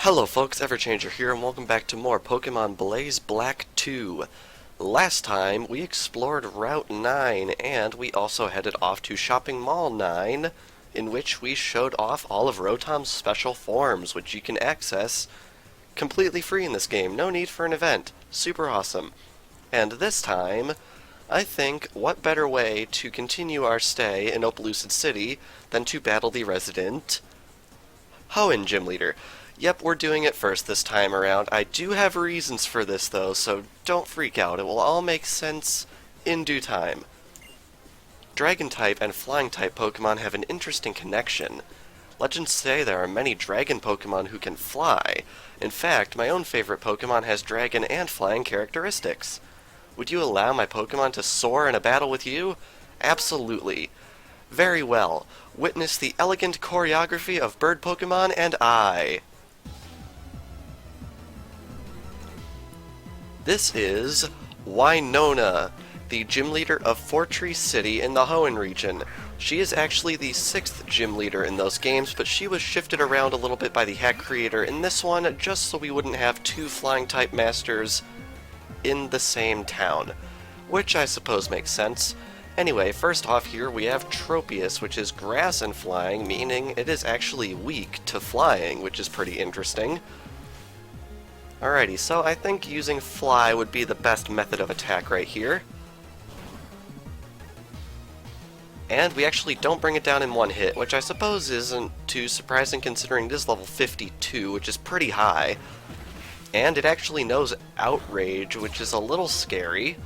Hello folks, Everchanger here, and welcome back to more Pokemon Blaze Black 2. Last time, we explored Route 9, and we also headed off to Shopping Mall 9, in which we showed off all of Rotom's special forms, which you can access completely free in this game. No need for an event. Super awesome. And this time, I think, what better way to continue our stay in Opelucid City than to battle the resident Hoenn Gym Leader. Yep, we're doing it first this time around. I do have reasons for this, though, so don't freak out. It will all make sense in due time. Dragon-type and Flying-type Pokemon have an interesting connection. Legends say there are many Dragon Pokemon who can fly. In fact, my own favorite Pokemon has Dragon and Flying characteristics. Would you allow my Pokemon to soar in a battle with you? Absolutely. Very well. Witness the elegant choreography of bird Pokemon and I. This is Wynonna, the gym leader of Fortree City in the Hoenn region. She is actually the 6th gym leader in those games, but she was shifted around a little bit by the hack creator in this one, just so we wouldn't have two flying-type masters in the same town, which I suppose makes sense. Anyway, first off here we have Tropius, which is grass and flying, meaning it is actually weak to flying, which is pretty interesting. Alrighty, so I think using Fly would be the best method of attack right here. And we actually don't bring it down in one hit, which I suppose isn't too surprising considering it is level 52, which is pretty high. And it actually knows Outrage, which is a little scary.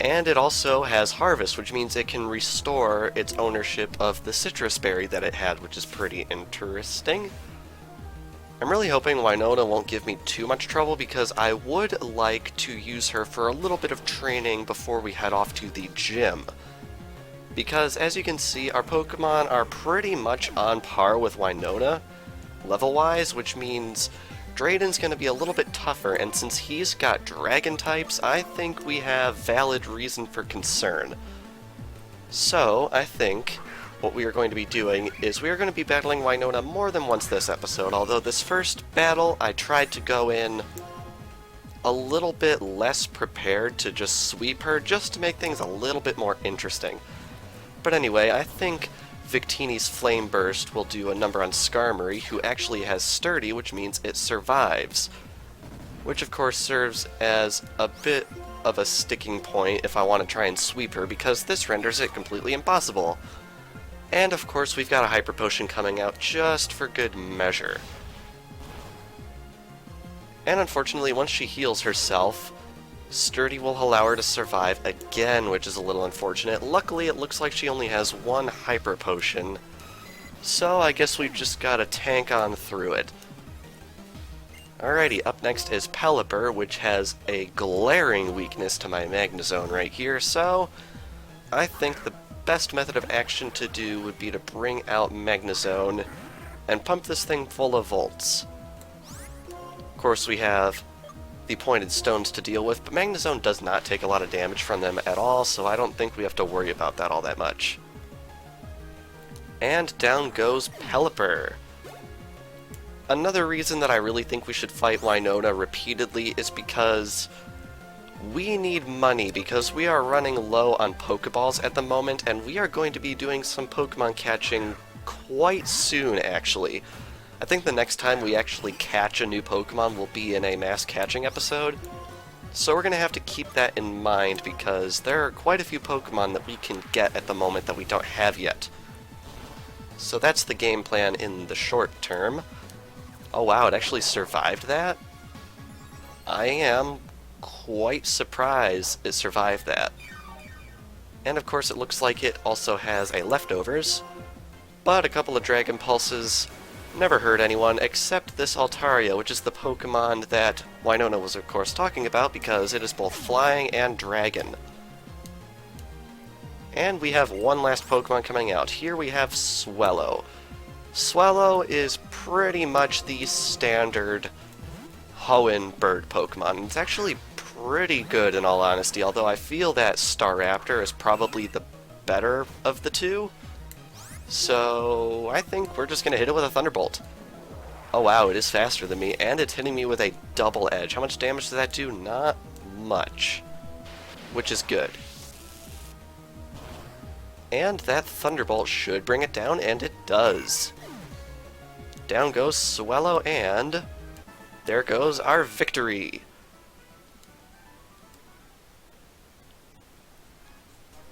And it also has Harvest, which means it can restore its ownership of the citrus berry that it had, which is pretty interesting. I'm really hoping Wynonna won't give me too much trouble because I would like to use her for a little bit of training before we head off to the gym. Because as you can see, our Pokemon are pretty much on par with Wynonna, level-wise, which means Drayden's going to be a little bit tougher, and since he's got Dragon types, I think we have valid reason for concern. So, I think what we are going to be doing is we are going to be battling Wynonna more than once this episode, although this first battle I tried to go in a little bit less prepared to just sweep her, just to make things a little bit more interesting. But anyway, I think Victini's Flame Burst will do a number on Skarmory, who actually has Sturdy, which means it survives. Which of course serves as a bit of a sticking point if I want to try and sweep her, because this renders it completely impossible. And of course we've got a Hyper Potion coming out just for good measure. And unfortunately, once she heals herself, Sturdy will allow her to survive again, which is a little unfortunate. Luckily, it looks like she only has one Hyper Potion, so I guess we've just got to tank on through it. Alrighty, up next is Pelipper, which has a glaring weakness to my Magnezone right here, so I think the best method of action to do would be to bring out Magnezone and pump this thing full of volts. Of course, we have the pointed stones to deal with, but Magnezone does not take a lot of damage from them at all, so I don't think we have to worry about that all that much. And down goes Pelipper. Another reason that I really think we should fight Wynonna repeatedly is because we need money, because we are running low on Pokeballs at the moment, and we are going to be doing some Pokemon catching quite soon, actually. I think the next time we actually catch a new Pokemon will be in a mass catching episode, so we're going to have to keep that in mind because there are quite a few Pokemon that we can get at the moment that we don't have yet. So that's the game plan in the short term. Oh wow, it actually survived that? I am quite surprised it survived that. And of course it looks like it also has a Leftovers, but a couple of Dragon Pulses never hurt anyone except this Altaria, which is the Pokemon that Wynonna was of course talking about because it is both flying and dragon. And we have one last Pokemon coming out. Here we have Swellow. Swellow is pretty much the standard Hoenn bird Pokemon. It's actually pretty good in all honesty, although I feel that Staraptor is probably the better of the two. So I think we're just going to hit it with a Thunderbolt. Oh wow, it is faster than me, and it's hitting me with a double edge. How much damage does that do? Not much, which is good. And that Thunderbolt should bring it down, and it does. Down goes Swellow, and there goes our victory.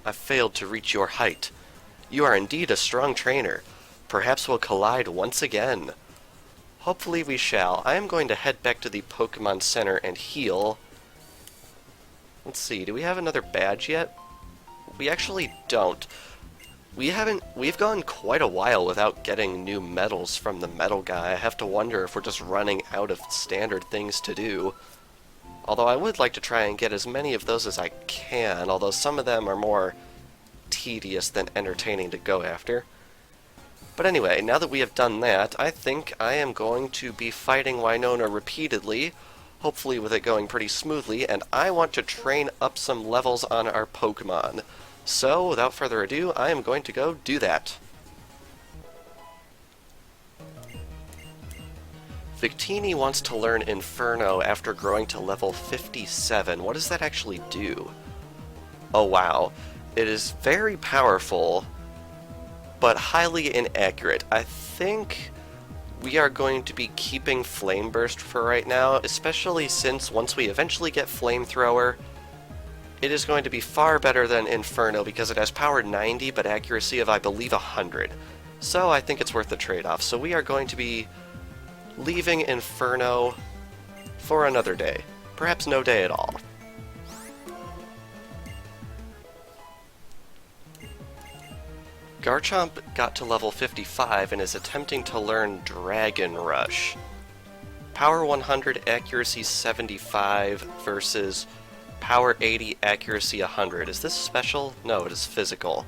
I failed to reach your height. You are indeed a strong trainer. Perhaps we'll collide once again. Hopefully we shall. I am going to head back to the Pokemon Center and heal. Let's see, do we have another badge yet? We actually don't. We've gone quite a while without getting new medals from the metal guy. I have to wonder if we're just running out of standard things to do. Although I would like to try and get as many of those as I can, although some of them are more tedious than entertaining to go after. But anyway, now that we have done that, I think I am going to be fighting Winona repeatedly, hopefully with it going pretty smoothly, and I want to train up some levels on our Pokemon. So, without further ado, I am going to go do that. Victini wants to learn Inferno after growing to level 57. What does that actually do? Oh wow. It is very powerful, but highly inaccurate. I think we are going to be keeping Flame Burst for right now, especially since once we eventually get Flamethrower, it is going to be far better than Inferno because it has power 90 but accuracy of, I believe, 100. So I think it's worth the trade-off. So we are going to be leaving Inferno for another day. Perhaps no day at all. Garchomp got to level 55 and is attempting to learn Dragon Rush. Power 100, accuracy 75 versus power 80, accuracy 100. Is this special? No, it is physical.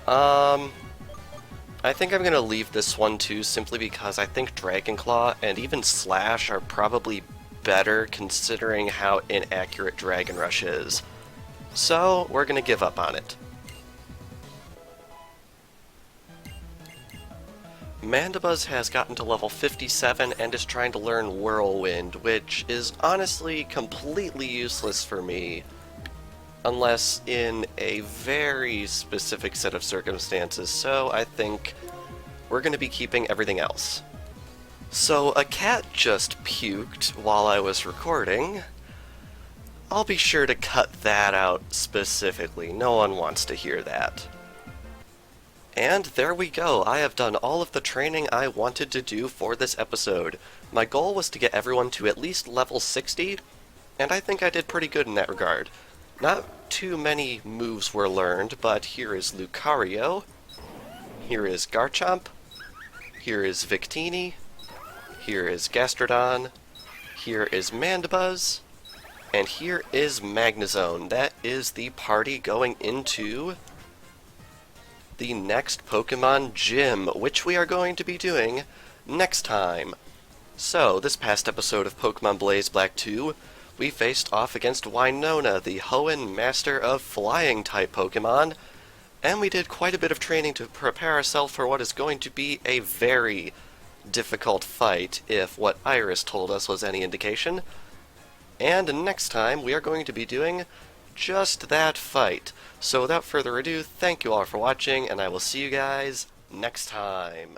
I think I'm going to leave this one too, simply because I think Dragon Claw and even Slash are probably better considering how inaccurate Dragon Rush is. So, we're going to give up on it. Mandibuzz has gotten to level 57 and is trying to learn Whirlwind, which is honestly completely useless for me, unless in a very specific set of circumstances, so I think we're going to be keeping everything else. So a cat just puked while I was recording. I'll be sure to cut that out specifically, no one wants to hear that. And there we go, I have done all of the training I wanted to do for this episode. My goal was to get everyone to at least level 60, and I think I did pretty good in that regard. Not too many moves were learned, but here is Lucario, here is Garchomp, here is Victini, here is Gastrodon, here is Mandibuzz, and here is Magnezone. That is the party going into the next Pokemon Gym, which we are going to be doing next time. So, this past episode of Pokemon Blaze Black 2, we faced off against Winona, the Hoenn Master of Flying-type Pokemon, and we did quite a bit of training to prepare ourselves for what is going to be a very difficult fight, if what Iris told us was any indication. And next time, we are going to be doing just that fight. So without further ado, thank you all for watching, and I will see you guys next time.